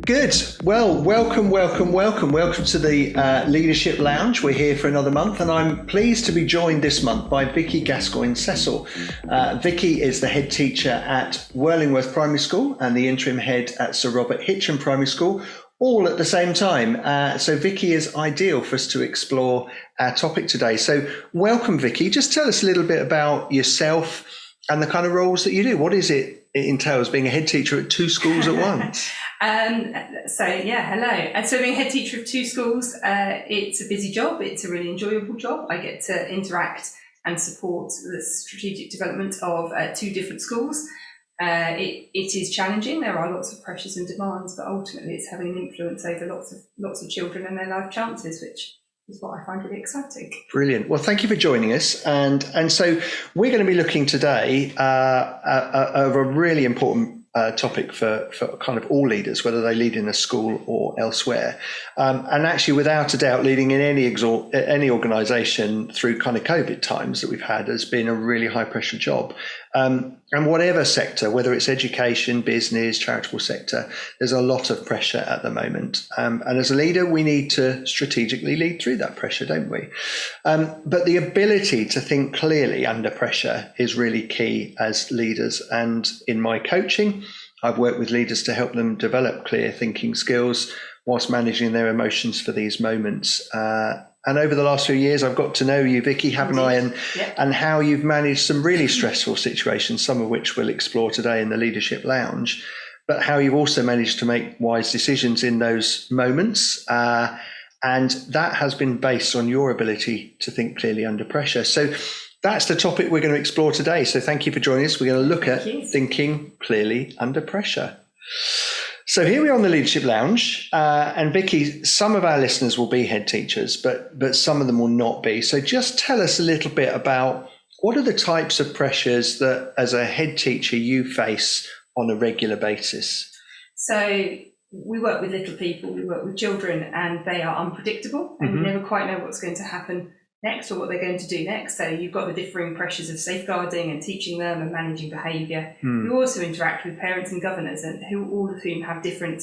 Good. Well, welcome to the Leadership Lounge. We're here for another month, and I'm pleased to be joined this month by Vicki Gascogne Cecil. Vicki is the head teacher at Whirlingworth Primary School and the interim head at Sir Robert Hitchin Primary School, all at the same time. So Vicki is ideal for us to explore our topic today. So welcome, Vicki. Just tell us a little bit about yourself and the kind of roles that you do. What is it entails being a head teacher at two schools at once? Hello. So being head teacher of two schools, it's a busy job. It's a really enjoyable job. I get to interact and support the strategic development of two different schools. It is challenging. There are lots of pressures and demands, but ultimately it's having an influence over lots of children and their life chances, which is what I find really exciting. Brilliant. Well, thank you for joining us. And so we're going to be looking today of a really important topic for kind of all leaders, whether they lead in a school or elsewhere. And actually, without a doubt, leading in any organisation through kind of COVID times that we've had has been a really high pressure job. And whatever sector, whether it's education, business, charitable sector, there's a lot of pressure at the moment. And as a leader, we need to strategically lead through that pressure, don't we? But the ability to think clearly under pressure is really key as leaders. And in my coaching, I've worked with leaders to help them develop clear thinking skills whilst managing their emotions for these moments. And over the last few years, I've got to know you, Vicki, haven't I? And how you've managed some really stressful situations, some of which we'll explore today in the Leadership Lounge, but how you've also managed to make wise decisions in those moments. And that has been based on your ability to think clearly under pressure. So that's the topic we're going to explore today. So thank you for joining us. We're going to look at thinking clearly under pressure. So here we are on the Leadership Lounge, and Vicki, some of our listeners will be head teachers, but some of them will not be. So just tell us a little bit about what are the types of pressures that as a head teacher you face on a regular basis? So we work with little people, we work with children, and they are unpredictable, and you never quite know what's going to happen next or what they're going to do next. So you've got the differing pressures of safeguarding and teaching them and managing behaviour. You also interact with parents and governors, and all of whom have different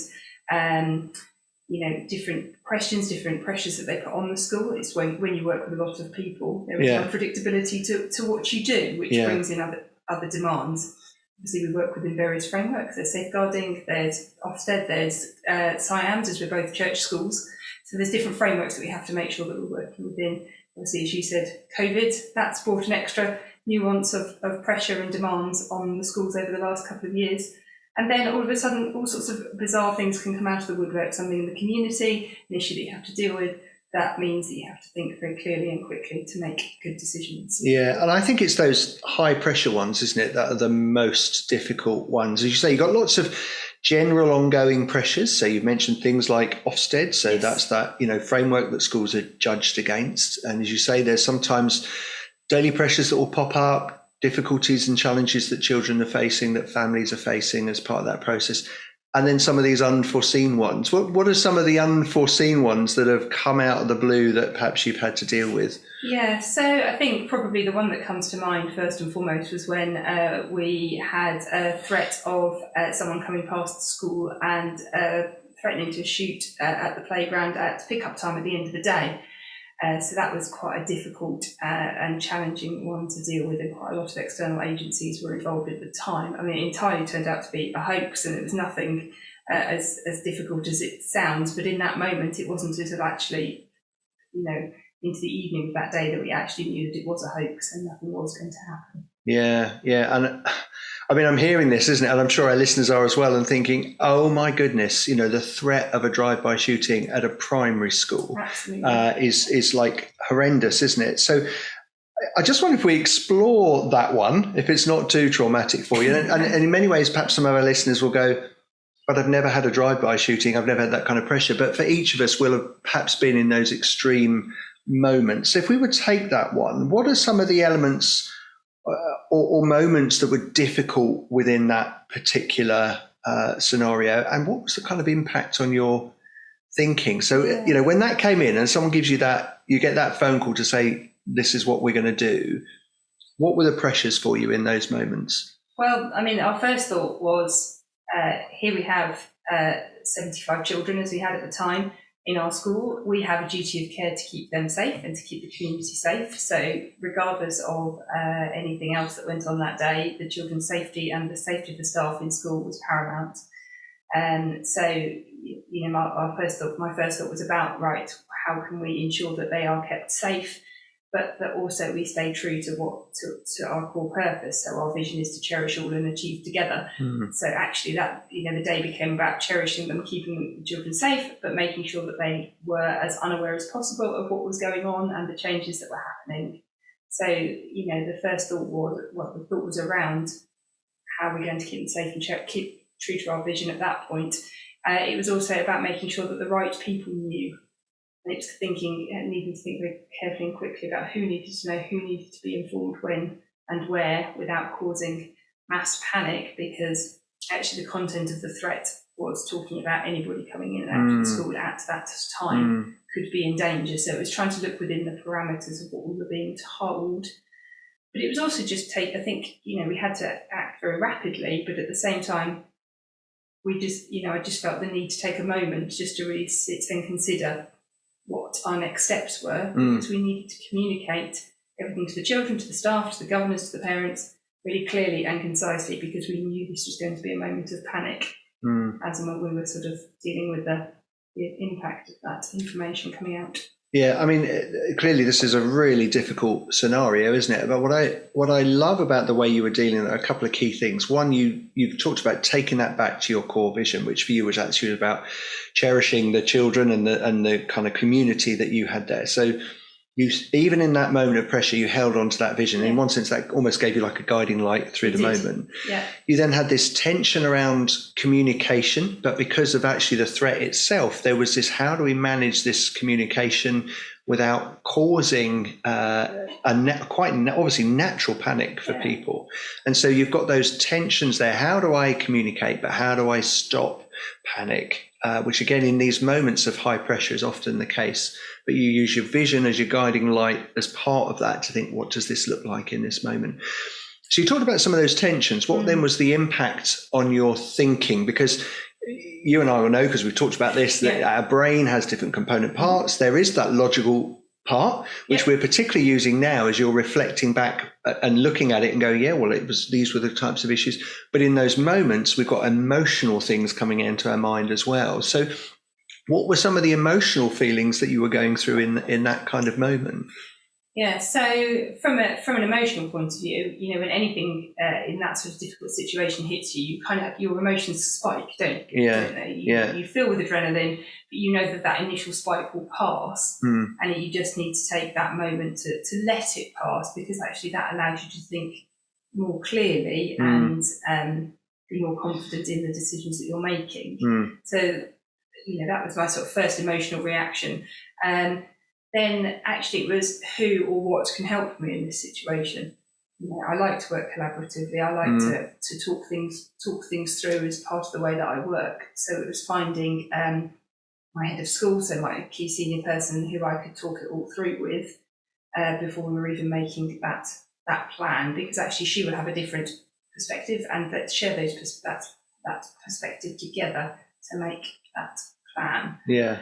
different questions, different pressures that they put on the school. It's when you work with a lot of people, there is unpredictability to what you do, which brings in other demands. Obviously, we work within various frameworks. There's safeguarding, there's Ofsted, there's SIAMs, as we're both church schools. So there's different frameworks that we have to make sure that we're working within. Obviously, as you said, COVID, that's brought an extra nuance of pressure and demands on the schools over the last couple of years. And then all of a sudden, all sorts of bizarre things can come out of the woodwork, something in the community, an issue that you have to deal with. That means that you have to think very clearly and quickly to make good decisions. Yeah, and I think it's those high pressure ones, isn't it, that are the most difficult ones. As you say, you've got lots of general ongoing pressures. So you've mentioned things like Ofsted. So that's that, framework that schools are judged against. And as you say, there's sometimes daily pressures that will pop up, difficulties and challenges that children are facing, that families are facing as part of that process. And then some of these unforeseen ones. What are some of the unforeseen ones that have come out of the blue that perhaps you've had to deal with? Yeah, so I think probably the one that comes to mind first and foremost was when we had a threat of someone coming past the school and threatening to shoot at the playground at pick-up time at the end of the day. So that was quite a difficult and challenging one to deal with, and quite a lot of external agencies were involved at the time. I mean, it entirely turned out to be a hoax, and it was nothing as difficult as it sounds. But in that moment, it wasn't until actually, into the evening of that day that we actually knew that it was a hoax and nothing was going to happen. Yeah. And I mean, I'm hearing this, isn't it? And I'm sure our listeners are as well, and thinking, oh my goodness, the threat of a drive-by shooting at a primary school is like horrendous, isn't it? So I just wonder if we explore that one, if it's not too traumatic for you. And in many ways, perhaps some of our listeners will go, but I've never had a drive-by shooting. I've never had that kind of pressure. But for each of us, we'll have perhaps been in those extreme moments. If we would take that one, what are some of the elements or moments that were difficult within that particular scenario, and what was the kind of impact on your thinking? So, when that came in and someone gives you that, you get that phone call to say, this is what we're going to do. What were the pressures for you in those moments? Well, I mean, our first thought was, here we have 75 children, as we had at the time, in our school, we have a duty of care to keep them safe and to keep the community safe. So regardless of anything else that went on that day, the children's safety and the safety of the staff in school was paramount. So, you know, my first thought was about, right, how can we ensure that they are kept safe, but that also we stay true to our core purpose. So our vision is to cherish all and achieve together. So actually that, you know, the day became about cherishing them, keeping the children safe, but making sure that they were as unaware as possible of what was going on and the changes that were happening. So, you know, the first thought was around how are we going to keep them safe and keep true to our vision at that point. It was also about making sure that the right people knew. And it was needing to think very carefully and quickly about who needed to know, who needed to be informed when and where, without causing mass panic, because actually the content of the threat was talking about anybody coming in and out of the school at that time could be in danger. So it was trying to look within the parameters of what we were being told. But it was also just I think, you know, we had to act very rapidly, but at the same time, I just felt the need to take a moment just to really sit and consider what our next steps were, because we needed to communicate everything to the children, to the staff, to the governors, to the parents, really clearly and concisely, because we knew this was going to be a moment of panic as and when we were sort of dealing with the impact of that information coming out. Yeah, I mean, clearly this is a really difficult scenario, isn't it? But what I love about the way you were dealing are a couple of key things. One, you've talked about taking that back to your core vision, which for you was actually about cherishing the children and the kind of community that you had there. So you, even in that moment of pressure, you held on to that vision. In one sense, that almost gave you like a guiding light through the moment. Yeah. You then had this tension around communication, but because of actually the threat itself, there was this, how do we manage this communication without causing quite obviously natural panic for people? And so you've got those tensions there. How do I communicate, but how do I stop panic? Which again, in these moments of high pressure is often the case, but you use your vision as your guiding light as part of that to think, what does this look like in this moment? So you talked about some of those tensions. What then was the impact on your thinking? Because you and I will know, because we've talked about this, that our brain has different component parts. There is that logical part, which we're particularly using now as you're reflecting back and looking at it and going, yeah, well, these were the types of issues. But in those moments, we've got emotional things coming into our mind as well. So what were some of the emotional feelings that you were going through in that kind of moment? Yeah, so from an emotional point of view, you know, when anything in that sort of difficult situation hits you, you kind of, your emotions spike, don't you? You feel with adrenaline, but you know that initial spike will pass, and you just need to take that moment to let it pass, because actually that allows you to think more clearly and be more confident in the decisions that you're making. So, you know, that was my sort of first emotional reaction. Then actually it was who or what can help me in this situation. You know, I like to work collaboratively. I like to talk things through as part of the way that I work. So it was finding my head of school, so my key senior person who I could talk it all through with before we were even making that plan, because actually she will have a different perspective, and let's share that perspective together to make that plan. Yeah.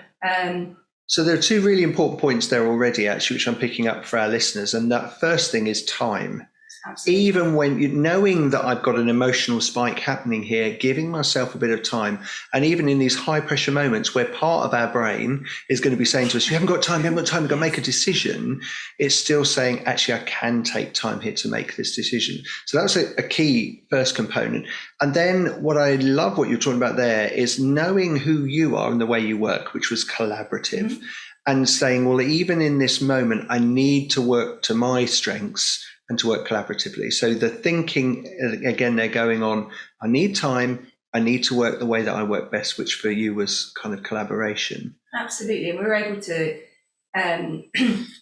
So there are two really important points there already, actually, which I'm picking up for our listeners. And that first thing is time. Absolutely. Even when knowing that I've got an emotional spike happening here, giving myself a bit of time. And even in these high pressure moments where part of our brain is going to be saying to us, you haven't got time, we've got to make a decision. It's still saying, actually, I can take time here to make this decision. So that was a key first component. And then what I love what you're talking about there is knowing who you are and the way you work, which was collaborative, and saying, well, even in this moment, I need to work to my strengths and to work collaboratively. So the thinking, again, they're going on, I need time, I need to work the way that I work best, which for you was kind of collaboration. Absolutely. And we were able to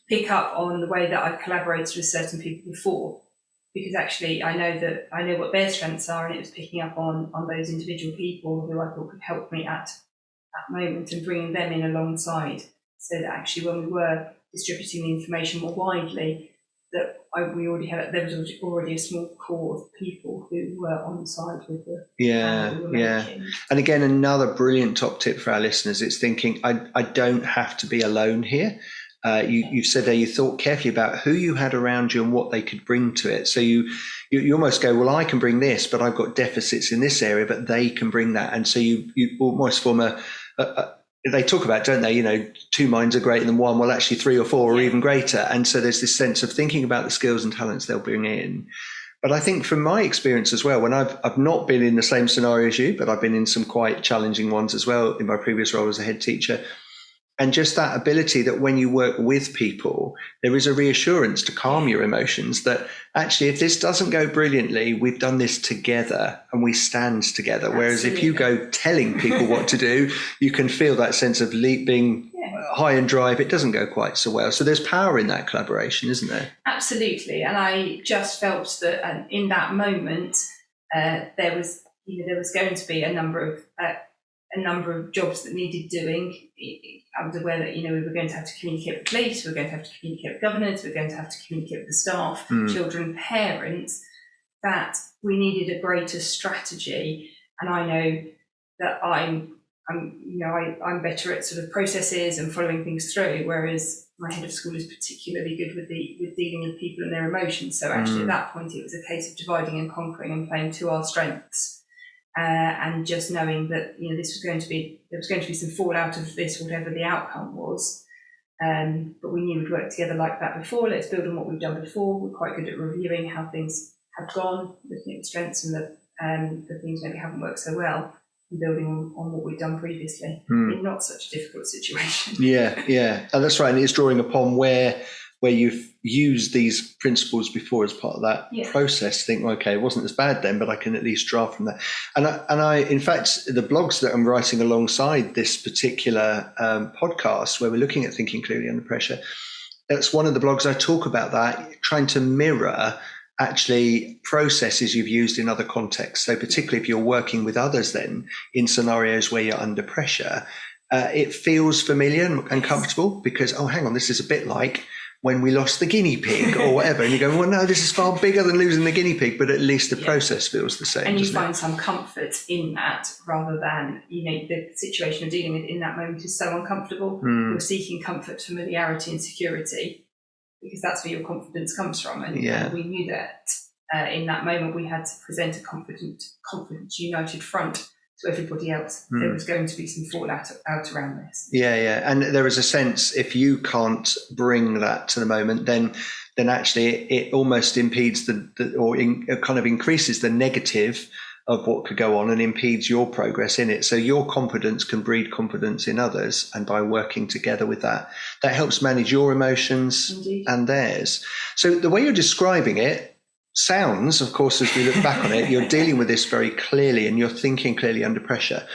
pick up on the way that I've collaborated with certain people before, because actually I know what their strengths are, and it was picking up on those individual people who I thought could help me at that moment and bringing them in alongside, so that actually when we were distributing the information more widely, that we already had, there was already a small core of people who were on side with the Yeah, we were yeah. making. And again, another brilliant top tip for our listeners, it's thinking, I don't have to be alone here. You've said there, you thought carefully about who you had around you and what they could bring to it. So you almost go, well, I can bring this, but I've got deficits in this area, but they can bring that. And so you almost form they talk about, don't they, two minds are greater than one. Well, actually 3 or 4 are even greater. And so there's this sense of thinking about the skills and talents they'll bring in. But I think from my experience as well, when I've not been in the same scenario as you, but I've been in some quite challenging ones as well in my previous role as a head teacher. And just that ability that when you work with people, there is a reassurance to calm your emotions that actually, if this doesn't go brilliantly, we've done this together and we stand together. Absolutely. Whereas if you go telling people what to do, you can feel that sense of being high and dry if it doesn't go quite so well. So there's power in that collaboration, isn't there? Absolutely. And I just felt that in that moment, there was going to be a number of jobs that needed doing. I was aware that, we were going to have to communicate with police, we were going to have to communicate with governors, we were going to have to communicate with the staff, children, parents, that we needed a greater strategy. And I know that I'm better at sort of processes and following things through, whereas my head of school is particularly good with dealing with people and their emotions. So actually at that point, it was a case of dividing and conquering and playing to our strengths. And just knowing that there was going to be some fallout of this, whatever the outcome was. But we knew we'd worked together like that before. Let's build on what we've done before. We're quite good at reviewing how things have gone, looking at the strengths and the things maybe haven't worked so well, and building on what we've done previously. In not such a difficult situation. Yeah, and that's right. And it's drawing upon where you've used these principles before as part of that process. Think, okay, it wasn't as bad then, but I can at least draw from that. And I, in fact, the blogs that I'm writing alongside this particular podcast, where we're looking at thinking clearly under pressure, that's one of the blogs I talk about that, trying to mirror actually processes you've used in other contexts. So particularly if you're working with others then in scenarios where you're under pressure, it feels familiar and comfortable because, oh, hang on, this is a bit like when we lost the guinea pig or whatever. And you go, well, no, this is far bigger than losing the guinea pig, but at least the process feels the same. And you find some comfort in that rather than, the situation you're dealing with in that moment is so uncomfortable. You're seeking comfort, familiarity and security because that's where your confidence comes from. And we knew that in that moment we had to present a confident, united front to everybody else. There was going to be some fallout out around this. Yeah. And there is a sense if you can't bring that to the moment, then actually it almost impedes it kind of increases the negative of what could go on and impedes your progress in it. So your confidence can breed confidence in others. And by working together with that helps manage your emotions and theirs. So the way you're describing it, sounds, of course, as we look back on it, you're dealing with this very clearly and you're thinking clearly under pressure.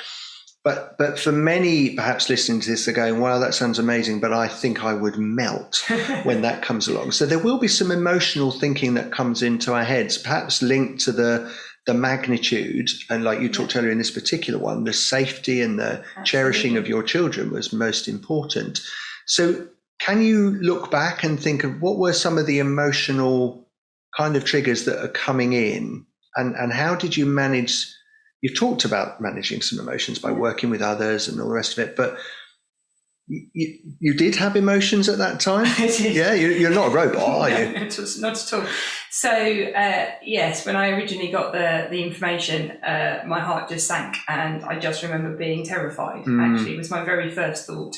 But for many, perhaps listening to this, they're going, wow, that sounds amazing, but I think I would melt when that comes along. So there will be some emotional thinking that comes into our heads, perhaps linked to the magnitude. And like you talked earlier in this particular one, the safety and the cherishing of your children was most important. So can you look back and think of what were some of the emotional kind of triggers that are coming in and how did you manage? You've talked about managing some emotions by working with others and all the rest of it, but you did have emotions at that time? Yeah, you're not a robot, are you? No, not at all. So yes, when I originally got the information, my heart just sank and I just remember being terrified. Actually, it was my very first thought,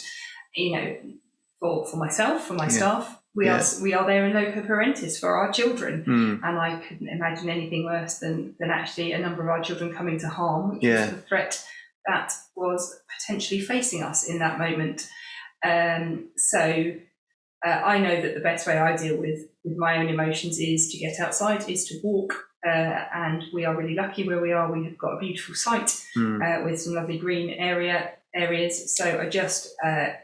for myself, for my staff. We are there in loco parentis for our children, and I couldn't imagine anything worse than actually a number of our children coming to harm, which was the threat that was potentially facing us in that moment. So I know that the best way I deal with my own emotions is to get outside, is to walk, and we are really lucky where we are. We have got a beautiful site with some lovely green areas. So I just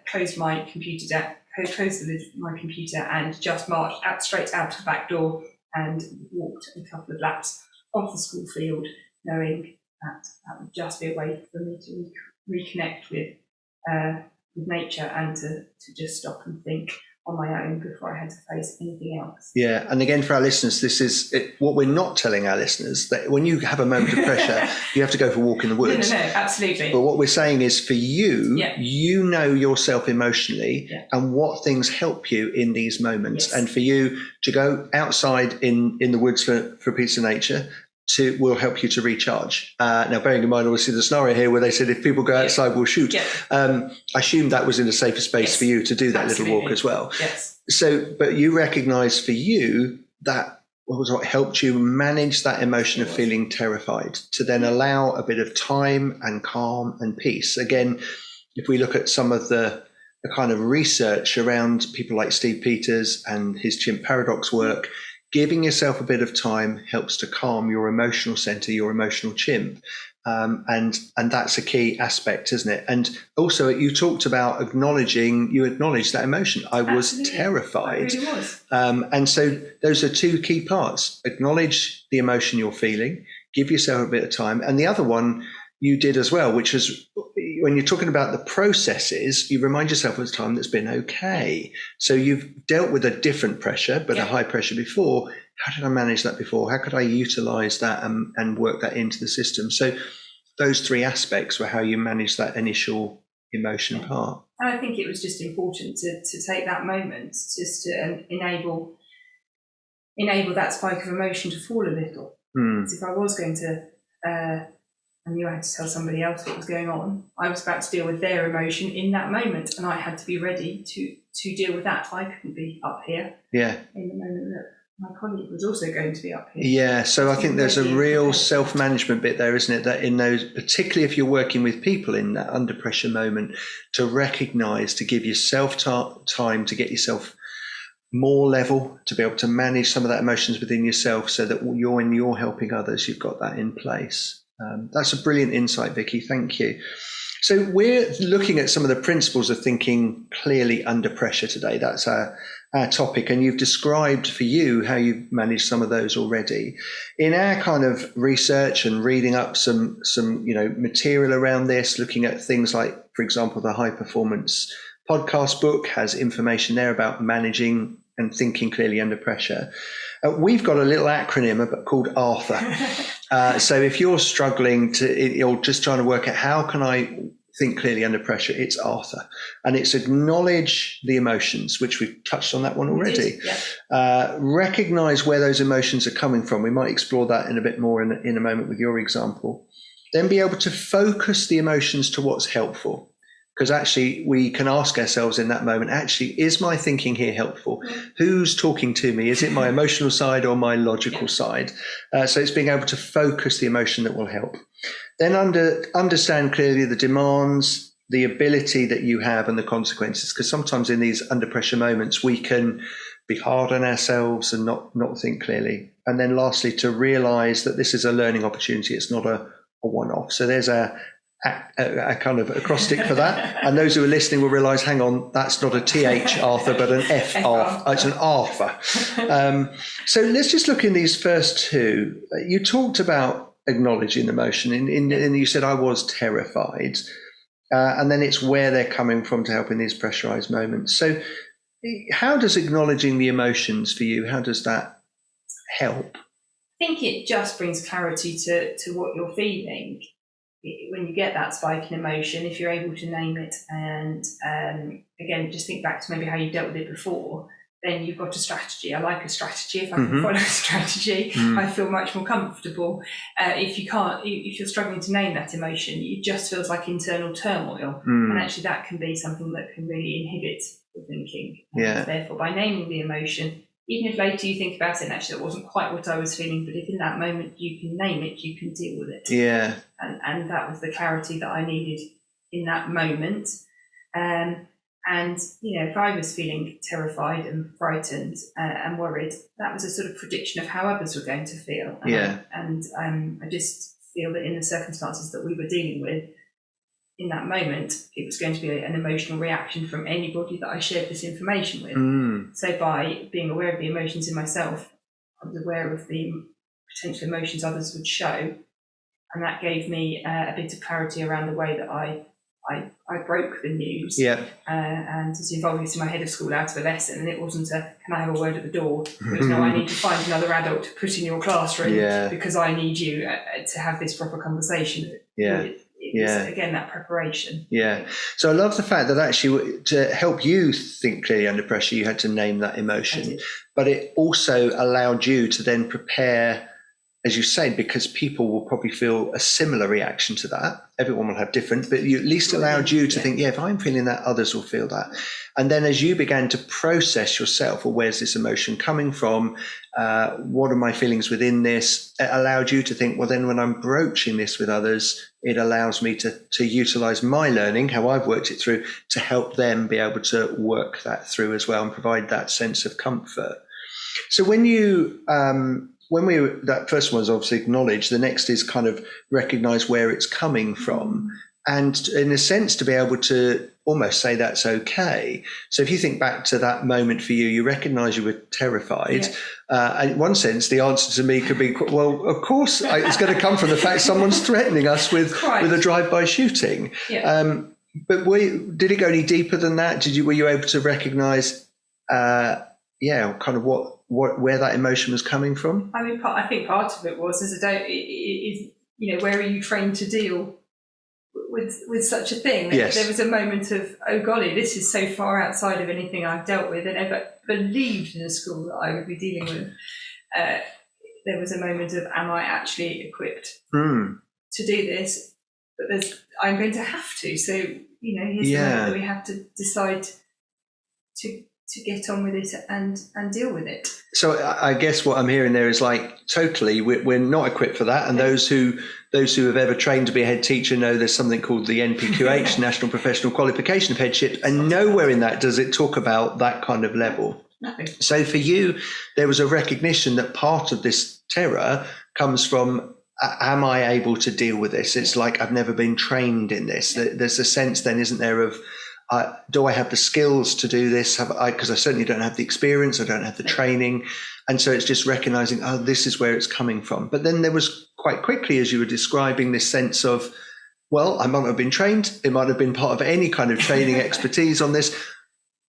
closed my computer down. Closed the lid of my computer and just marched straight out the back door and walked a couple of laps off the school field, knowing that would just be a way for me to reconnect with nature and to just stop and think, on my own before I had to face anything else. Yeah, and again, for our listeners, this is what we're not telling our listeners, that when you have a moment of pressure, you have to go for a walk in the woods. No, absolutely. But what we're saying is, for you, you know yourself emotionally and what things help you in these moments. Yes. And for you to go outside in the woods for a piece of nature will help you to recharge. Now, bearing in mind, obviously, the scenario here where they said if people go outside, we'll shoot. Yeah. I assume that was in a safer space for you to do that little walk as well. Yes. So, but you recognise for you that was what helped you manage that emotion of feeling terrified, to then allow a bit of time and calm and peace. Again, if we look at some of the kind of research around people like Steve Peters and his chimp paradox work, giving yourself a bit of time helps to calm your emotional center, your emotional chimp. And that's a key aspect, isn't it? And also, you talked about you acknowledged that emotion. I was terrified. I really was. And so those are two key parts. Acknowledge the emotion you're feeling, give yourself a bit of time. And the other one you did as well, which is when you're talking about the processes, you remind yourself of the time that's been okay. So you've dealt with a different pressure, but a high pressure before. How did I manage that before? How could I utilize that and work that into the system? So those three aspects were how you managed that initial emotion part. And I think it was just important to take that moment just to enable that spike of emotion to fall a little. Because if I was going to, I knew I had to tell somebody else what was going on, I was about to deal with their emotion in that moment, and I had to be ready to deal with that. I couldn't be up here in the moment that my colleague was also going to be up here. Yeah, so I think there's a real self-management bit there, isn't it? That in those, particularly if you're working with people in that under pressure moment, to recognise, to give yourself time to get yourself more level, to be able to manage some of that emotions within yourself, so that when you're helping others, you've got that in place. That's a brilliant insight, Vicki. Thank you. So we're looking at some of the principles of thinking clearly under pressure today. That's our topic, and you've described for you how you've managed some of those already. In our kind of research and reading up some material around this, looking at things like, for example, the High Performance podcast book has information there about managing and thinking clearly under pressure. We've got a little acronym called ARTHUR. So if you're struggling you're just trying to work out how can I think clearly under pressure, it's ARTHUR. And it's acknowledge the emotions, which we've touched on that one already. Recognize where those emotions are coming from. We might explore that in a bit more in a moment with your example. Then be able to focus the emotions to what's helpful. Because actually we can ask ourselves in that moment, actually, is my thinking here helpful? Who's talking to me? Is it my emotional side or my logical side? So it's being able to focus the emotion that will help. Then understand clearly the demands, the ability that you have and the consequences. Because sometimes in these under pressure moments, we can be hard on ourselves and not think clearly. And then lastly, to realize that this is a learning opportunity. It's not a one-off. So there's a kind of acrostic for that, and those who are listening will realise, hang on, that's not a TH Arthur, but an F Arthur. It's an Arthur. So let's just look in these first two. You talked about acknowledging emotion, and you said I was terrified, and then it's where they're coming from to help in these pressurised moments. So how does acknowledging the emotions for you, how does that help? I think it just brings clarity to what you're feeling. When you get that spike in emotion, if you're able to name it and again, just think back to maybe how you dealt with it before, then you've got a strategy. I like a strategy. If I can follow a strategy, I feel much more comfortable. If you're struggling to name that emotion, it just feels like internal turmoil. And actually that can be something that can really inhibit the thinking. And therefore, by naming the emotion, even if later you think about it and actually that wasn't quite what I was feeling, but if in that moment you can name it, you can deal with it. Yeah. And that was the clarity that I needed in that moment. And if I was feeling terrified and frightened and worried, that was a sort of prediction of how others were going to feel. I just feel that in the circumstances that we were dealing with, in that moment, it was going to be an emotional reaction from anybody that I shared this information with. So by being aware of the emotions in myself, I was aware of the potential emotions others would show. And that gave me a bit of clarity around the way that I I broke the news, and was involved in my head of school out of a lesson, and it wasn't a can I have a word at the door? It was no, I need to find another adult to put in your classroom because I need you to have this proper conversation. It was, again, that preparation. So I love the fact that actually to help you think clearly under pressure, you had to name that emotion, but it also allowed you to then prepare, as you say, because people will probably feel a similar reaction to that. Everyone will have different, but you at least allowed you to think, if I'm feeling that, others will feel that. And then as you began to process yourself, well, where's this emotion coming from? What are my feelings within this? It allowed you to think, well, then when I'm broaching this with others, it allows me to utilize my learning, how I've worked it through, to help them be able to work that through as well and provide that sense of comfort. So when you, that first one is obviously acknowledge, the next is kind of recognize where it's coming from. And in a sense, to be able to almost say that's okay. So if you think back to that moment for you, you recognize you were terrified. And in one sense, the answer to me could be, well, of course, it's going to come from the fact someone's threatening us with a drive-by shooting. But did it go any deeper than that? Were you able to recognize, kind of where that emotion was coming from? I mean, I think part of it was, where are you trained to deal with such a thing? There was a moment of, oh golly, this is so far outside of anything I've dealt with and ever believed in a school that I would be dealing with. There was a moment of, am I actually equipped to do this? But I'm going to have to. So, here's the moment that we have to decide to get on with it and deal with it. So I guess what I'm hearing there is totally, we're not equipped for that. And those who have ever trained to be a head teacher know there's something called the NPQH, National Professional Qualification of Headship, and nowhere in that does it talk about that kind of level. Nothing. So for you, there was a recognition that part of this terror comes from, am I able to deal with this? It's like I've never been trained in this. There's a sense then, isn't there, of do I have the skills to do this? Because I certainly don't have the experience, I don't have the training. And so it's just recognizing, this is where it's coming from. But then there was quite quickly, as you were describing, this sense of, well, I might not have been trained. It might have been part of any kind of training expertise on this,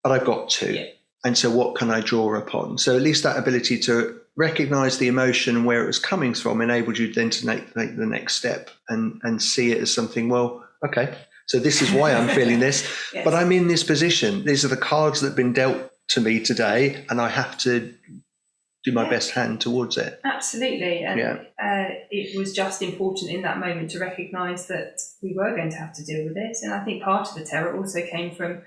but I've got to. And so what can I draw upon? So at least that ability to recognize the emotion and where it was coming from enabled you then to make the next step and see it as something, well, okay, so this is why I'm feeling this, but I'm in this position. These are the cards that have been dealt to me today, and I have to do my best hand towards it. Absolutely. And it was just important in that moment to recognise that we were going to have to deal with it. And I think part of the terror also came from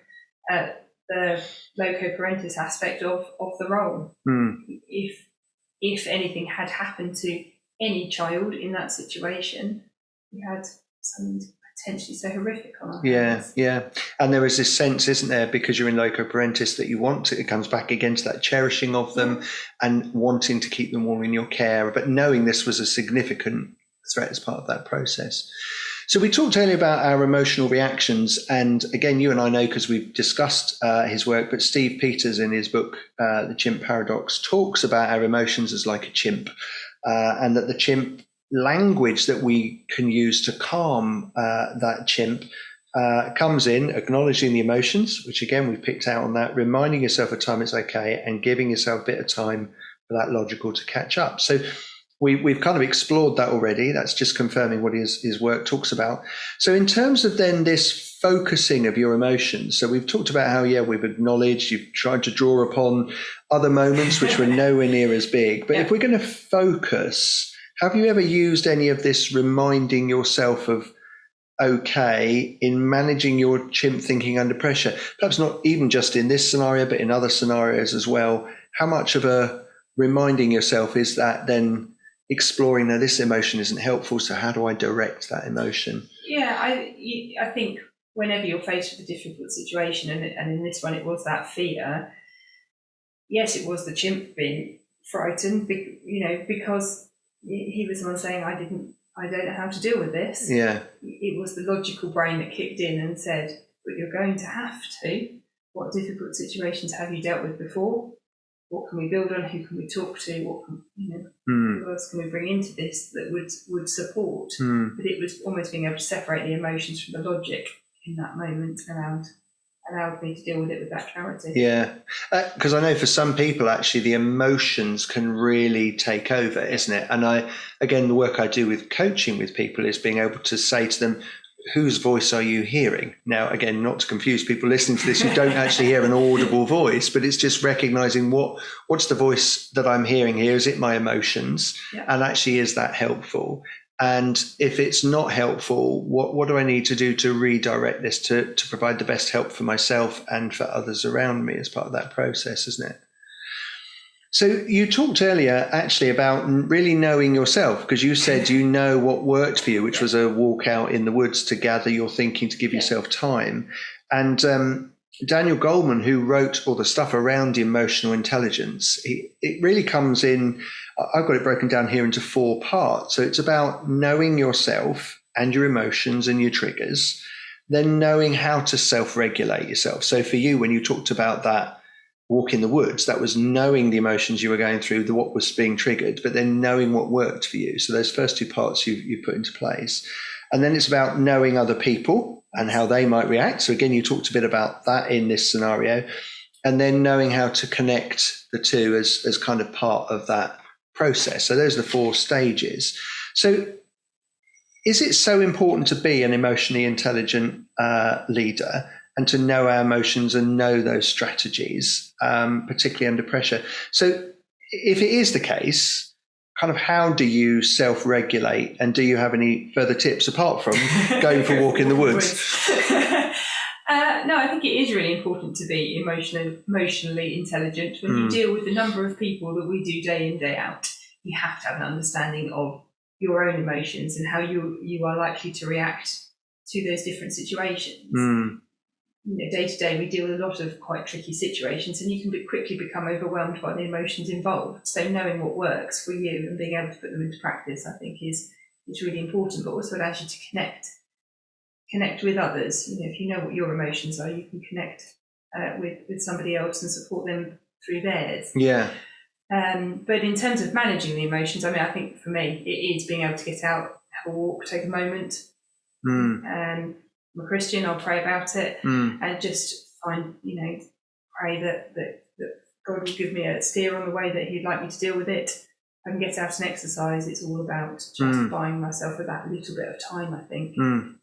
the loco parentis aspect of the role. If anything had happened to any child in that situation, we had something potentially so horrific on our hands. And there is this sense, isn't there, because you're in loco parentis, that you want to, it comes back again to that cherishing of them and wanting to keep them all in your care, but knowing this was a significant threat as part of that process. So we talked earlier about our emotional reactions, and again, you and I know because we've discussed his work, but Steve Peters in his book, The Chimp Paradox, talks about our emotions as like a chimp, and that the chimp language that we can use to calm that chimp comes in acknowledging the emotions, which again we've picked out on that, reminding yourself of time it's okay, and giving yourself a bit of time for that logical to catch up. So we've kind of explored that already. That's just confirming what his work talks about. So in terms of then this focusing of your emotions, so we've talked about how we've acknowledged, you've tried to draw upon other moments which were nowhere near as big, but if we're going to focus, have you ever used any of this reminding yourself of okay in managing your chimp thinking under pressure? Perhaps not even just in this scenario, but in other scenarios as well. How much of a reminding yourself is that then exploring that this emotion isn't helpful, so how do I direct that emotion? I think whenever you're faced with a difficult situation, and in this one it was that fear, yes, it was the chimp being frightened, because he was the one saying, I don't know how to deal with this. It was the logical brain that kicked in and said, but you're going to have to. What difficult situations have you dealt with before? What can we build on? Who can we talk to? What can, who else can we bring into this that would support? But it was almost being able to separate the emotions from the logic. in that moment allowed me to deal with it with that clarity. Yeah, because I know for some people, actually, the emotions can really take over, isn't it? And the work I do with coaching with people is being able to say to them, whose voice are you hearing? Now, again, not to confuse people listening to this who don't actually hear an audible voice, but it's just recognizing what's the voice that I'm hearing here? Is it my emotions? Yeah. And actually, is that helpful? And if it's not helpful, what do I need to do to redirect this to provide the best help for myself and for others around me as part of that process, isn't it? So you talked earlier actually about really knowing yourself, because you said you know what worked for you, which was a walk out in the woods to gather your thinking, to give yourself time. And Daniel Goleman, who wrote all the stuff around emotional intelligence, it really comes in, I've got it broken down here into 4 parts. So it's about knowing yourself and your emotions and your triggers, then knowing how to self-regulate yourself. So for you, when you talked about that walk in the woods, that was knowing the emotions you were going through, what was being triggered, but then knowing what worked for you. So those first 2 parts you put into place. And then it's about knowing other people and how they might react. So again, you talked a bit about that in this scenario. And then knowing how to connect the two as kind of part of that process. So those are the 4 stages. So is it so important to be an emotionally intelligent leader and to know our emotions and know those strategies, particularly under pressure? So if it is the case, kind of how do you self-regulate, and do you have any further tips apart from going for a walk in the woods? No, I think it is really important to be emotionally intelligent. When you deal with the number of people that we do day in, day out, you have to have an understanding of your own emotions and how you are likely to react to those different situations. Day to day, we deal with a lot of quite tricky situations, and you can quickly become overwhelmed by the emotions involved. So knowing what works for you and being able to put them into practice, I think is really important, but also allows you to connect with others. If you know what your emotions are, you can connect with somebody else and support them through theirs. Yeah. But in terms of managing the emotions, I think for me, it is being able to get out, have a walk, take a moment. I'm a Christian, I'll pray about it, and just pray that God will give me a steer on the way that He'd like me to deal with it. If I can get out and exercise, it's all about just buying myself with that little bit of time, I think,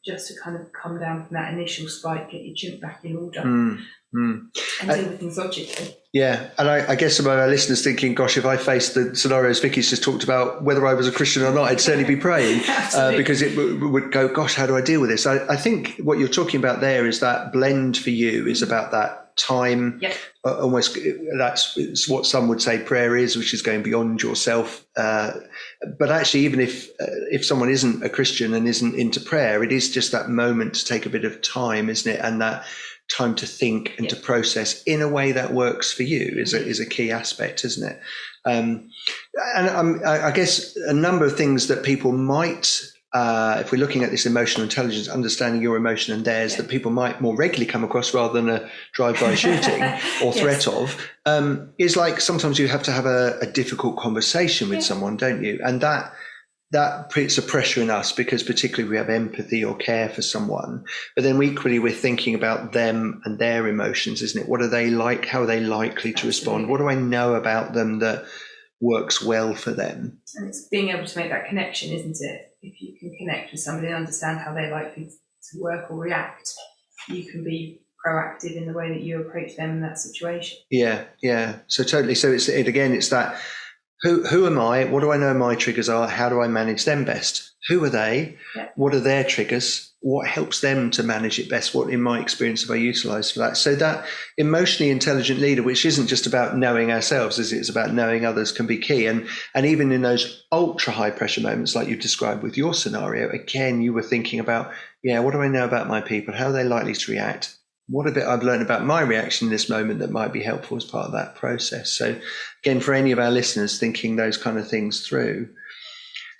just to kind of come down from that initial spike, get your chimp back in order, and deal with things logically. Yeah, and I guess some of our listeners thinking, gosh, if I faced the scenarios Vicki's just talked about, whether I was a Christian or not, I'd certainly be praying, because it would go, gosh, how do I deal with this? I think what you're talking about there is that blend for you is about that time. Yep. Almost, it's what some would say prayer is, which is going beyond yourself. But actually, even if someone isn't a Christian and isn't into prayer, it is just that moment to take a bit of time, isn't it? And that time to think and to process in a way that works for you is a key aspect, isn't it? And I guess a number of things that people might, if we're looking at this emotional intelligence, understanding your emotion and theirs, that people might more regularly come across rather than a drive-by shooting or threat of, is like sometimes you have to have a difficult conversation with someone, don't you? And that puts a pressure in us, because particularly we have empathy or care for someone, but then equally we're thinking about them and their emotions, isn't it? What are they like? How are they likely to respond? What do I know about them that works well for them? And it's being able to make that connection, isn't it? If you can connect with somebody and understand how they're likely to work or react, you can be proactive in the way that you approach them in that situation. Yeah. So totally. So it's that. Who am I? What do I know my triggers are? How do I manage them best? Who are they? Yeah. What are their triggers? What helps them to manage it best? What, in my experience, have I utilised for that? So that emotionally intelligent leader, which isn't just about knowing ourselves, is it's about knowing others, can be key. And even in those ultra high pressure moments, like you've described with your scenario, again, you were thinking about, what do I know about my people? How are they likely to react? What a bit I've learned about my reaction in this moment that might be helpful as part of that process. So again, for any of our listeners thinking those kind of things through.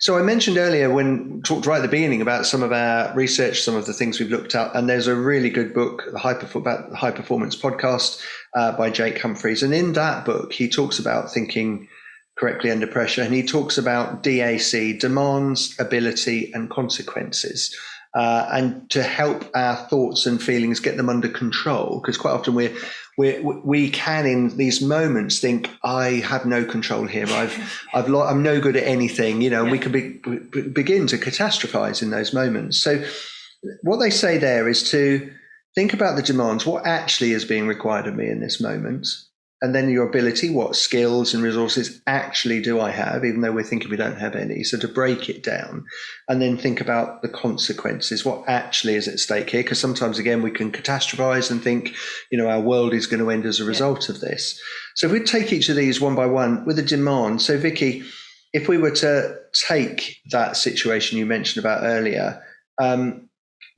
So I mentioned earlier, when we talked right at the beginning about some of our research, some of the things we've looked at, and there's a really good book, about the High Performance Podcast by Jake Humphreys. And in that book, he talks about thinking correctly under pressure, and he talks about DAC, demands, ability, and consequences. and to help our thoughts and feelings get them under control. Because quite often we can, in these moments, think, I have no control here. I'm no good at anything, and we can begin to catastrophize in those moments. So what they say there is to think about the demands, what actually is being required of me in this moment, and then your ability, what skills and resources actually do I have, even though we're thinking we don't have any. So to break it down, and then think about the consequences, what actually is at stake here, because sometimes, again, we can catastrophize and think, our world is going to end as a result of this. So if we take each of these one by one with a demand. So Vicki, if we were to take that situation you mentioned about earlier,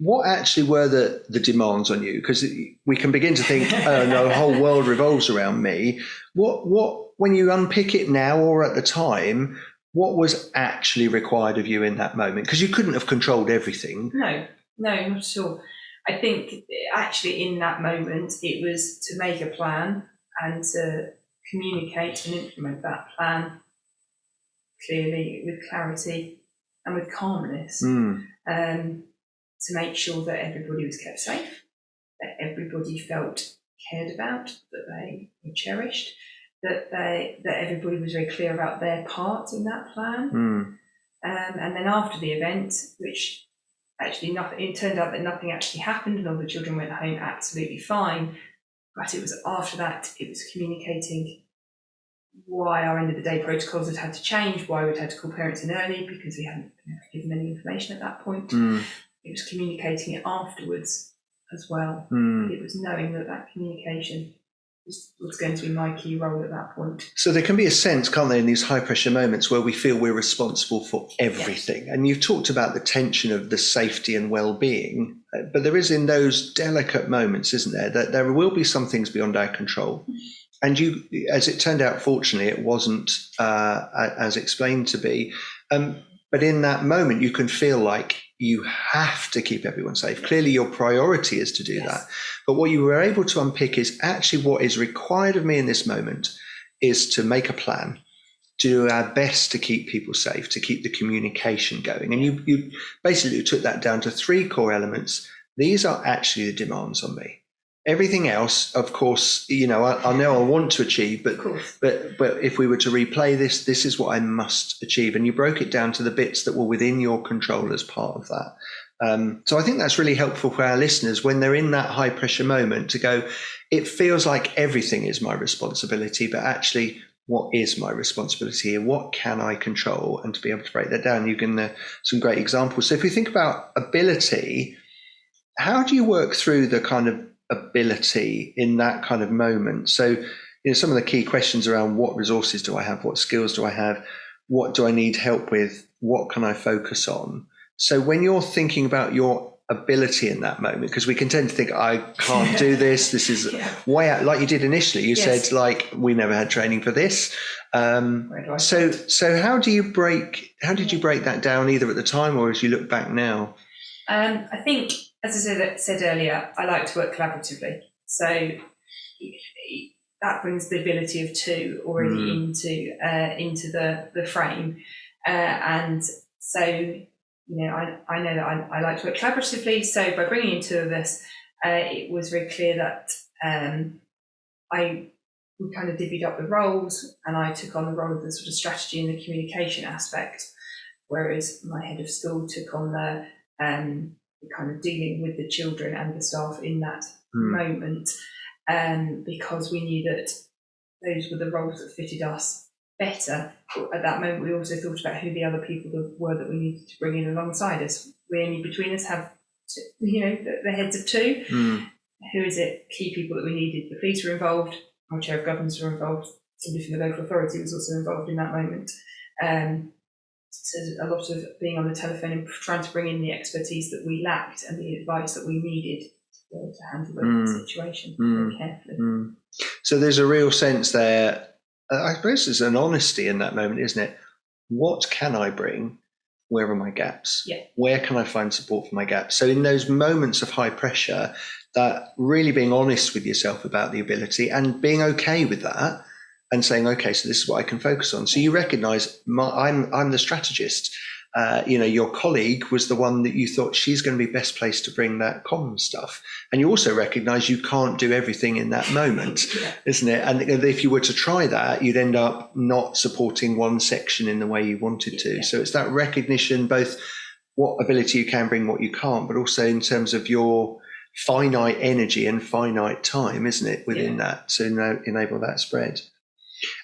what actually were the demands on you? Because we can begin to think, oh no, the whole world revolves around me. What when you unpick it now or at the time, what was actually required of you in that moment? Because you couldn't have controlled everything. No, not at all. I think actually in that moment it was to make a plan and to communicate and implement that plan clearly, with clarity and with calmness. To make sure that everybody was kept safe, that everybody felt cared about, that they were cherished, that everybody was very clear about their part in that plan. And then after the event, which actually it turned out that nothing actually happened and all the children went home absolutely fine, but it was after that, it was communicating why our end of the day protocols had to change, why we'd had to call parents in early because we hadn't given any information at that point. It was communicating it afterwards as well. It was knowing that communication was going to be my key role at that point. So there can be a sense, can't there, in these high pressure moments where we feel we're responsible for everything. Yes. And you've talked about the tension of the safety and well-being, but there is in those delicate moments, isn't there, that there will be some things beyond our control. And you, as it turned out, fortunately, it wasn't as explained to be. But in that moment, you can feel like you have to keep everyone safe. Clearly, your priority is to do that. But what you were able to unpick is actually what is required of me in this moment is to make a plan, to do our best to keep people safe, to keep the communication going. And you basically took that down to three core elements. These are actually the demands on me. Everything else, of course, I know I want to achieve, but if we were to replay this is what I must achieve. And you broke it down to the bits that were within your control as part of that. So I think that's really helpful for our listeners when they're in that high pressure moment to go, it feels like everything is my responsibility, but actually, what is my responsibility here? What can I control? And to be able to break that down, you've given some great examples. So if we think about ability, how do you work through the kind of ability in that kind of moment? So some of the key questions around what resources do I have, what skills do I have, what do I need help with, what can I focus on? So when you're thinking about your ability in that moment, because we can tend to think, I can't do this is way out, like you did initially, you said like we never had training for this. So how did you break that down, either at the time or as you look back now? I think, as I said earlier, I like to work collaboratively. So that brings the ability of two already into the frame. And so, I know that I like to work collaboratively. So by bringing in two of us, it was very clear that we kind of divvied up the roles, and I took on the role of the sort of strategy and the communication aspect, whereas my head of school took on the kind of dealing with the children and the staff in that moment, because we knew that those were the roles that fitted us better. At that moment, we also thought about who the other people were that we needed to bring in alongside us. We only between us have, the heads of two. Who is it? Key people that we needed. The police were involved. Our chair of governance were involved. Somebody from the local authority was also involved in that moment. So a lot of being on the telephone and trying to bring in the expertise that we lacked and the advice that we needed to be able to handle the situation very carefully. So there's a real sense there, I suppose there's an honesty in that moment, isn't it? What can I bring? Where are my gaps? Yeah. Where can I find support for my gaps? So in those moments of high pressure, that really being honest with yourself about the ability and being okay with that, and saying, okay, so this is what I can focus on. So you recognise I'm the strategist. your colleague was the one that you thought she's going to be best placed to bring that common stuff. And you also recognise you can't do everything in that moment, isn't it? And if you were to try that, you'd end up not supporting one section in the way you wanted to. So it's that recognition, both what ability you can bring, what you can't, but also in terms of your finite energy and finite time, isn't it, within that, to enable that spread.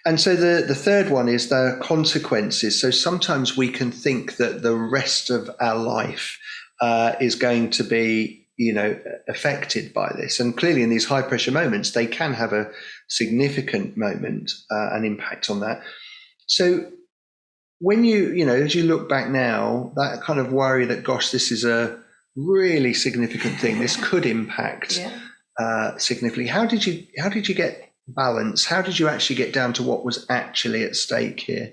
And so the third one is the consequences. So sometimes we can think that the rest of our life is going to be, affected by this. And clearly in these high pressure moments, they can have a significant moment, an impact on that. So when as you look back now, that kind of worry that, gosh, this is a really significant thing, this could impact significantly. How did you get balance? How did you actually get down to what was actually at stake here?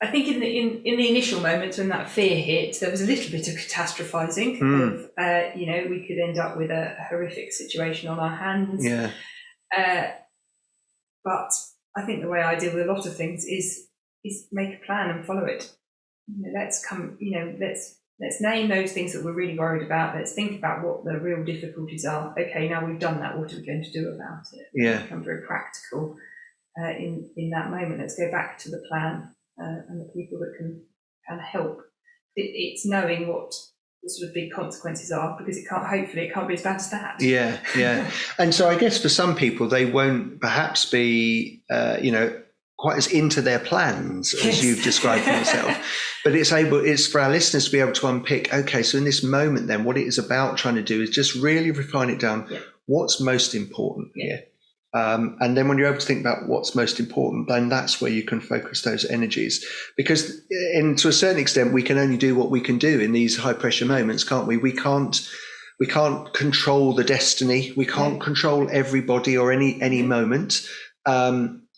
I think in the initial moments when that fear hit, there was a little bit of catastrophizing. We could end up with a horrific situation on our hands. But I think the way I deal with a lot of things is make a plan and follow it. Let's name those things that we're really worried about. Let's think about what the real difficulties are. Okay, now we've done that, what are we going to do about it? Become very practical in that moment. Let's go back to the plan and the people that can help. It's knowing what the sort of big consequences are, because it can't be as bad as that. And so I guess for some people, they won't perhaps be quite as into their plans as you've described for yourself, but it's for our listeners to be able to unpick, okay, so in this moment then, what it is about trying to do is just really refine it down. What's most important here? And then when you're able to think about what's most important, then that's where you can focus those energies, because to a certain extent, we can only do what we can do in these high pressure moments, can't we? We can't control the destiny. We can't control everybody or any moment.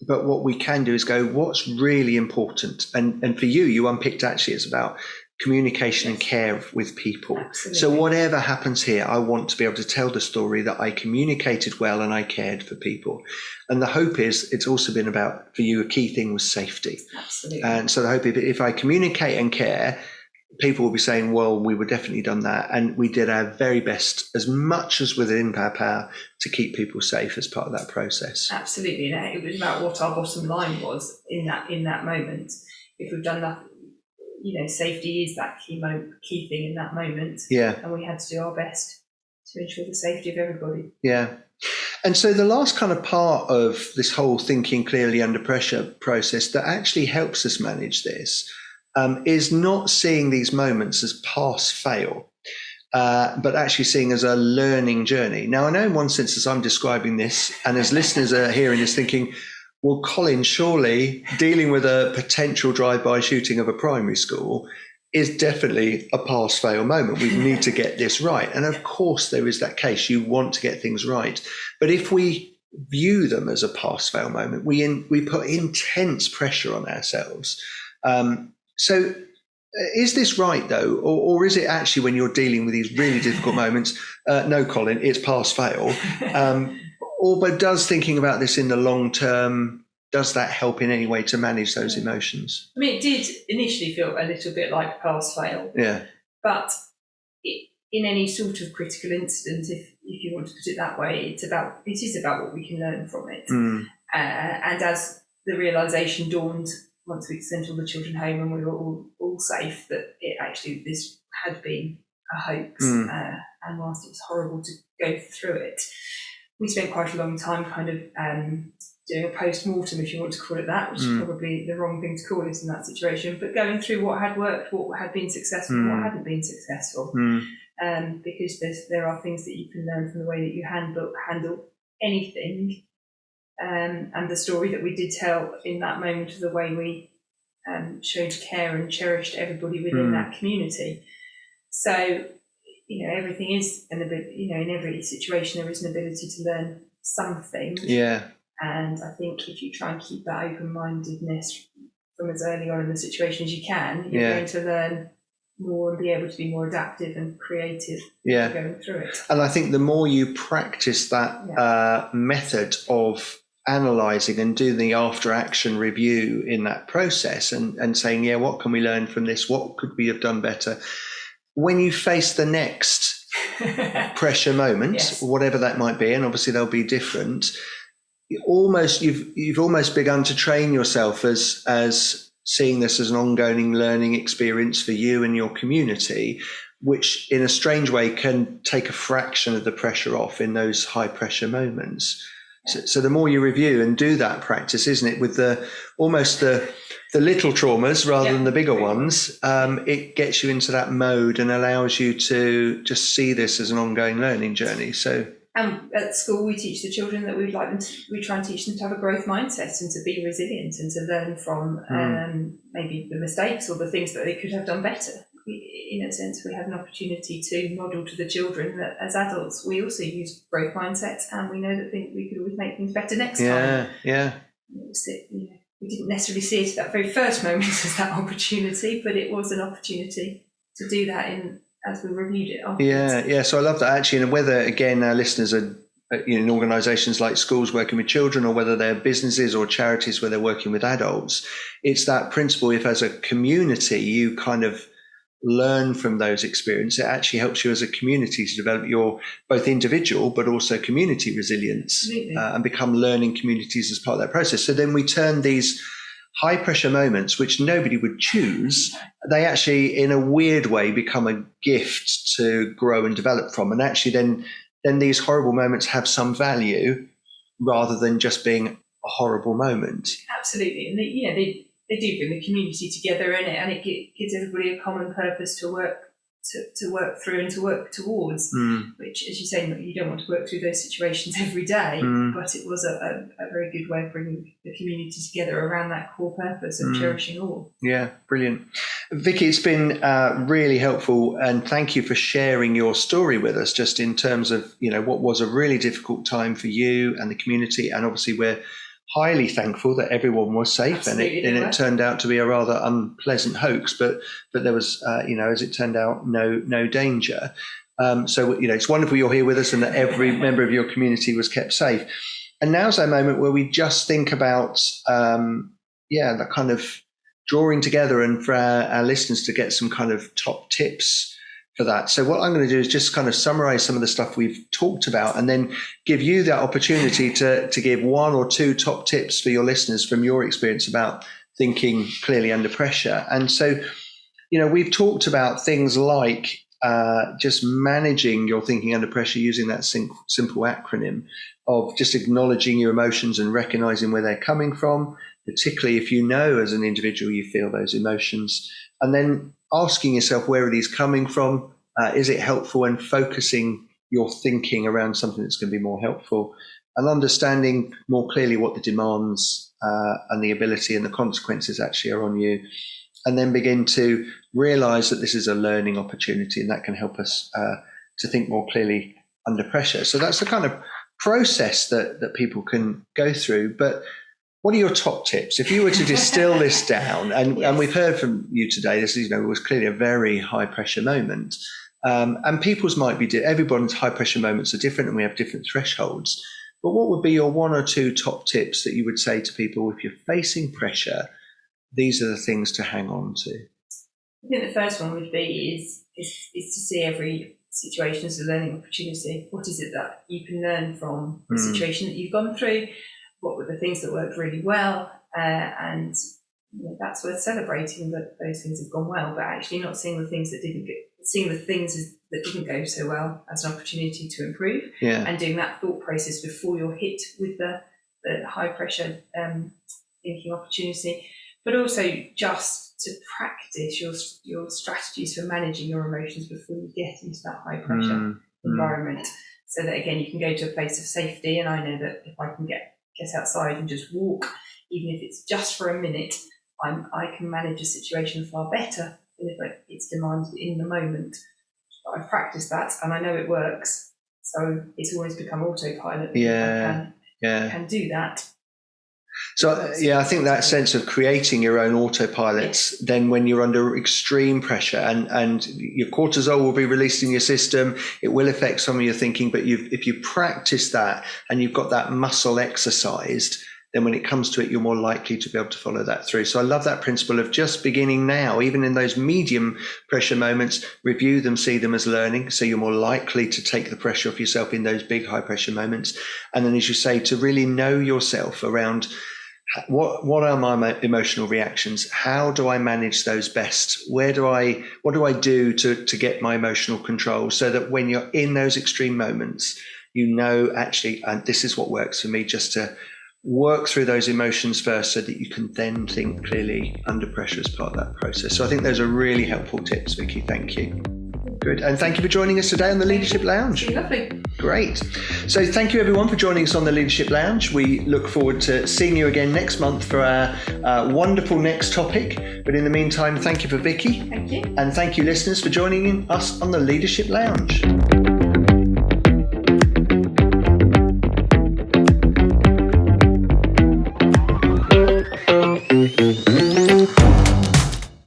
But what we can do is go, what's really important? And for you unpicked actually it's about communication and care with people. Absolutely. So whatever happens here, I want to be able to tell the story that I communicated well and I cared for people. And the hope is it's also been about, for you, a key thing was safety. Absolutely. And so the hope is if I communicate and care, people will be saying, well, we would definitely done that. And we did our very best, as much as within our power, to keep people safe as part of that process. Absolutely. And it was about what our bottom line was in that moment. If we've done that, safety is that key thing in that moment. And we had to do our best to ensure the safety of everybody. And so the last kind of part of this whole thinking clearly under pressure process that actually helps us manage this is not seeing these moments as pass fail, but actually seeing as a learning journey. Now, I know in one sense as I'm describing this, and as listeners are hearing this thinking, well, Colin, surely dealing with a potential drive-by shooting of a primary school is definitely a pass-fail moment. We need to get this right. And of course there is that case. You want to get things right. But if we view them as a pass-fail moment, we put intense pressure on ourselves. So is this right, though? Or is it actually when you're dealing with these really difficult moments, no, Colin, it's pass-fail? But does thinking about this in the long term, does that help in any way to manage those emotions? I mean, it did initially feel a little bit like pass-fail. But in any sort of critical incident, if you want to put it that way, it is about what we can learn from it. And as the realisation dawned, once we'd sent all the children home and we were all safe, that this had been a hoax. And whilst it was horrible to go through it, we spent quite a long time kind of doing a post-mortem, if you want to call it that, which is probably the wrong thing to call it in that situation, but going through what had worked, what had been successful, what hadn't been successful. Because there are things that you can learn from the way that you handle anything. And the story that we did tell in that moment of the way we showed care and cherished everybody within that community. So, everything is in every situation there is an ability to learn something. And I think if you try and keep that open-mindedness from as early on in the situation as you can, you're going to learn more and be able to be more adaptive and creative going through it. And I think the more you practice that method of analysing and doing the after action review in that process and saying, yeah, what can we learn from this? What could we have done better? When you face the next pressure moment, yes. whatever that might be, and obviously they'll be different, you've almost begun to train yourself as seeing this as an ongoing learning experience for you and your community, which in a strange way can take a fraction of the pressure off in those high pressure moments. So the more you review and do that practice, isn't it, with the little traumas rather than the bigger ones, it gets you into that mode and allows you to just see this as an ongoing learning journey. So. And at school, we teach the children that we try and teach them to have a growth mindset and to be resilient and to learn from maybe the mistakes or the things that they could have done better. In a sense, we have an opportunity to model to the children that as adults, we also use growth mindsets, and we know that we could always make things better next time. Yeah. We didn't necessarily see it at that very first moment as that opportunity, but it was an opportunity to do that as we reviewed it afterwards. Yeah. So I love that actually, and whether again our listeners are in organisations like schools working with children, or whether they're businesses or charities where they're working with adults, it's that principle. If as a community you kind of learn from those experiences, it actually helps you as a community to develop your both individual but also community resilience and become learning communities as part of that process. So then we turn these high pressure moments, which nobody would choose, they actually in a weird way become a gift to grow and develop from. And actually then these horrible moments have some value rather than just being a horrible moment. Absolutely. And they do bring the community together, and it gives everybody a common purpose to work through and to work towards, which, as you say, you don't want to work through those situations every day, but it was a very good way of bringing the community together around that core purpose of cherishing all. Yeah, brilliant. Vicki, it's been really helpful, and thank you for sharing your story with us, just in terms of, what was a really difficult time for you and the community, and obviously we're highly thankful that everyone was safe. Absolutely, and it turned out to be a rather unpleasant hoax, but there was, as it turned out, no danger. So it's wonderful you're here with us and that every member of your community was kept safe. And now's that moment where we just think about, that kind of drawing together, and for our listeners to get some kind of top tips for that. So what I'm going to do is just kind of summarize some of the stuff we've talked about, and then give you that opportunity to give one or two top tips for your listeners from your experience about thinking clearly under pressure. And so, we've talked about things like just managing your thinking under pressure using that simple acronym of just acknowledging your emotions and recognizing where they're coming from, particularly if as an individual you feel those emotions, and then asking yourself, where are these coming from? Is it helpful? And focusing your thinking around something that's going to be more helpful, and understanding more clearly what the demands and the ability and the consequences actually are on you. And then begin to realize that this is a learning opportunity, and that can help us to think more clearly under pressure. So that's the kind of process that people can go through. But what are your top tips? If you were to distill this down, and we've heard from you today, this was clearly a very high pressure moment. And people's might be, everyone's high pressure moments are different, and we have different thresholds. But what would be your one or two top tips that you would say to people if you're facing pressure? These are the things to hang on to. I think the first one would be is to see every situation as a learning opportunity. What is it that you can learn from the situation that you've gone through? What were the things that worked really well? And that's worth celebrating, that those things have gone well, but actually not seeing the things that didn't go so well as an opportunity to improve, and doing that thought process before you're hit with the high pressure thinking opportunity. But also just to practice your strategies for managing your emotions before you get into that high pressure environment, so that again you can go to a place of safety. And I know that if I can get outside and just walk, even if it's just for a minute, I can manage a situation far better than if it's demanded in the moment. But I've practiced that and I know it works, so it's always become autopilot. I can do that. So, yeah, I think that sense of creating your own autopilots, then when you're under extreme pressure and your cortisol will be released in your system, it will affect some of your thinking. But if you practice that and you've got that muscle exercised, then when it comes to it, you're more likely to be able to follow that through. So I love that principle of just beginning now, even in those medium pressure moments, review them, see them as learning. So you're more likely to take the pressure off yourself in those big high pressure moments. And then, as you say, to really know yourself around what are my emotional reactions? How do I manage those best? What do I do to get my emotional control, so that when you're in those extreme moments, you know, actually, and this is what works for me, just to work through those emotions first so that you can then think clearly under pressure as part of that process. So I think those are really helpful tips, Vicki. Thank you. Good. And thank you for joining us today on the Leadership Lounge. It's been lovely. Great. So thank you everyone for joining us on the Leadership Lounge. We look forward to seeing you again next month for our wonderful next topic. But in the meantime, thank you for Vicki. Thank you. And thank you listeners for joining us on the Leadership Lounge.